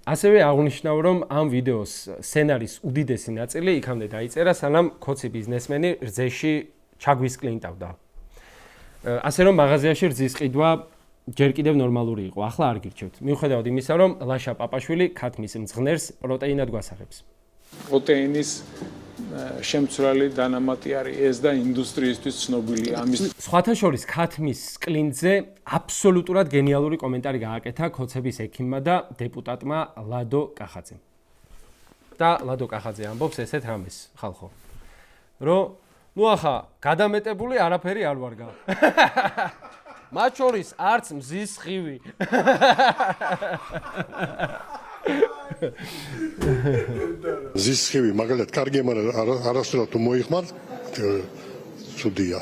ასევე აღნიშნავ, რომ ამ ვიდეოს სცენარის უდიდესი ნაწილი იქამდე დაიწერა, სანამ ქოცი ბიზნესმენი რძეში ჩაგვისკლინტავდა. ასე რომ მაღაზიაში რძის ყიდვა ჯერ კიდევ ნორმალური იყო, ახლა არ გირჩევთ. მიუხედავად იმისა, რომ ლაშა პაპაშვილი ქათმის მძღნერს პროტეინად გვასახებს. პროტეინის შემცვლელი დანამატი არის ეს და ინდუსტრიისთვის ცნობილია ამის. სხვათა შორის ქათმის სკლინძზე აბსოლუტურად გენიალური კომენტარი გააკეთა ქოცების ექიმმა და დეპუტატმა ლადო კახაძემ. და ლადო კახაძე ამბობს ესეთ რამეს, ხალხო. რომ ნუ ახლა გადამეტებული არაფერი არ ვარგა. მათ შორის არც მზის ხივი. მზის ხივი მაგალითად კარგი, მაგრამ არასდროს თუ მოიხმარ, ცუდია.